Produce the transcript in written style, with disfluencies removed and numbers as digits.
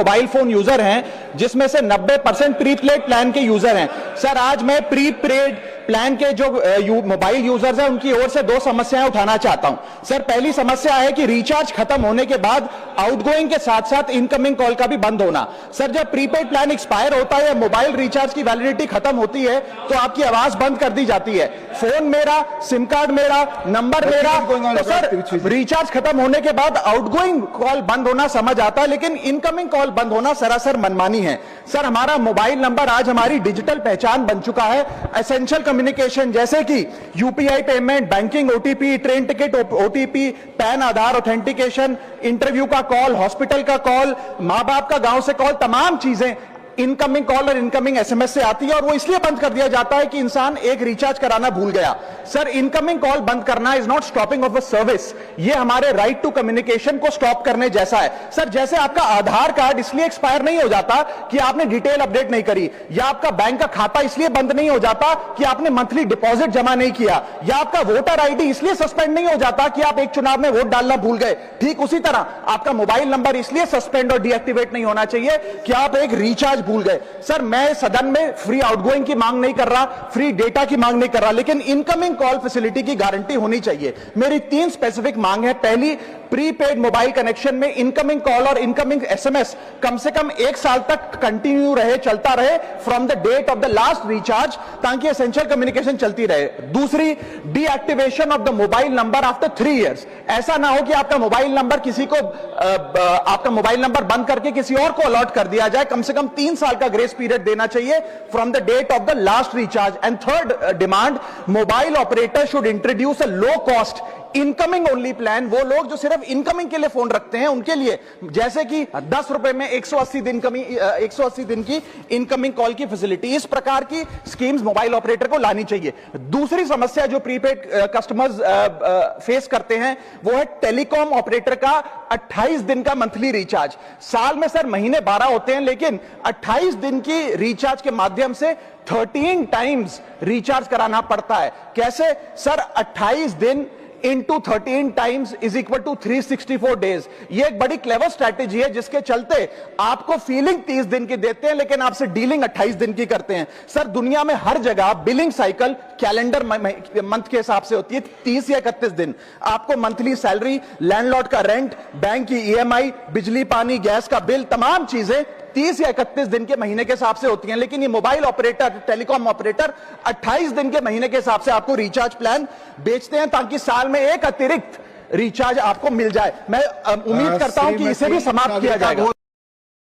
Mobile phone user हैं जिसमें से 90% प्रीपेड प्लान के यूजर हैं। सर आज मैं प्रीपेड प्लान के जो मोबाइल यूजर्स हैं उनकी ओर से दो समस्याएं उठाना चाहता हूं। सर पहली समस्या है कि रिचार्ज खत्म होने के बाद आउटगोइंग के साथ साथ इनकमिंग कॉल का भी बंद होना। सर जब प्रीपेड प्लान एक्सपायर होता है या मोबाइल रिचार्ज की वैलिडिटी खत्म होती है तो आपकी आवाज बंद कर दी जाती है, फोन मेरा, सिम कार्ड मेरा, नंबर मेरा। तो सर रिचार्ज खत्म होने के बाद आउटगोइंग कॉल बंद होना समझ आता है, लेकिन इनकमिंग कॉल बंद होना सरासर मनमानी है। सर हमारा मोबाइल नंबर आज हमारी डिजिटल पहचान बन चुका है। एसेंशियल कम्युनिकेशन जैसे कि UPI payment, banking, OTP, train ticket OTP, PAN Aadhaar authentication, interview का कॉल, हॉस्पिटल का कॉल, मां बाप का गांव से कॉल, तमाम चीजें इनकमिंग कॉल और इनकमिंग एसएमएस से आती है और वो इसलिए बंद कर दिया जाता है कि इंसान एक रिचार्ज कराना भूल गया। सर इनकमिंग कॉल बंद करना is not stopping of a service, ये हमारे राइट टू कम्युनिकेशन को स्टॉप करने जैसा है। सर जैसे आपका आधार कार्ड इसलिए एक्सपायर नहीं हो जाता कि आपने डिटेल अपडेट नहीं करी, या आपका बैंक का खाता इसलिए बंद नहीं हो जाता कि आपने मंथली डिपॉजिट जमा नहीं किया, या आपका वोटर आईडी इसलिए सस्पेंड नहीं हो जाता कि आप एक चुनाव में वोट डालना भूल गए। ठीक उसी तरह आपका मोबाइल नंबर इसलिए सस्पेंड और डीएक्टिवेट नहीं होना चाहिए कि आप एक रिचार्ज भूल गए। सर मैं सदन में फ्री आउटगोइंग की मांग नहीं कर रहा, फ्री डेटा की मांग नहीं कर रहा, लेकिन इनकमिंग कॉल फैसिलिटी की गारंटी होनी चाहिए। मेरी 3 स्पेसिफिक मांग है। पहली, प्रीपेड मोबाइल कनेक्शन में इनकमिंग कॉल और इनकमिंग एसएमएस कम से कम 1 साल तक कंटिन्यू रहे, चलता रहे from the date of the last recharge, ताकि एसेंशियल कम्युनिकेशन चलती रहे। दूसरी, deactivation of the mobile number after 3 years. ऐसा ना हो कि आपका मोबाइल नंबर किसी को आपका मोबाइल नंबर बंद करके किसी और को अलॉट कर दिया जाए। कम से कम 3 साल का ग्रेस पीरियड देना चाहिए from the date of the last recharge. And third demand, mobile operator should introduce a low cost incoming only plan. वो लोग जो सिर्फ इनकमिंग के लिए फोन रखते हैं उनके लिए, जैसे कि 10 रुपए में 180 दिन की इनकमिंग कॉल की फैसिलिटी, इस प्रकार की स्कीम्स मोबाइल ऑपरेटर को लानी चाहिए। दूसरी समस्या जो प्रीपेड कस्टमर्स फेस करते हैं वो है टेलीकॉम ऑपरेटर का 28 दिन का मंथली रिचार्ज। साल में सर महीने 12 होते हैं, लेकिन 28 दिन की रिचार्ज के माध्यम से 13 टाइम्स रिचार्ज कराना पड़ता है। कैसे सर? 28 दिन into 13 times is equal to 364 days. ये एक बड़ी क्लेवर स्ट्रैटेजी है जिसके चलते आपको फीलिंग 30 दिन की देते हैं, लेकिन आपसे डीलिंग 28 दिन की करते हैं। सर दुनिया में हर जगह बिलिंग साइकिल कैलेंडर मंथ के हिसाब से होती है, 30 या 31 दिन। आपको मंथली सैलरी, लैंडलॉर्ड का रेंट, बैंक की ईएमआई, बिजली पानी गैस का बिल, तमाम चीजें 30 या 31 दिन के महीने के हिसाब से होती हैं। लेकिन ये मोबाइल ऑपरेटर, टेलीकॉम ऑपरेटर 28 दिन के महीने के हिसाब से आपको रिचार्ज प्लान बेचते हैं, ताकि साल में एक अतिरिक्त रिचार्ज आपको मिल जाए। मैं उम्मीद करता हूं कि इसे भी समाप्त किया जाएगा।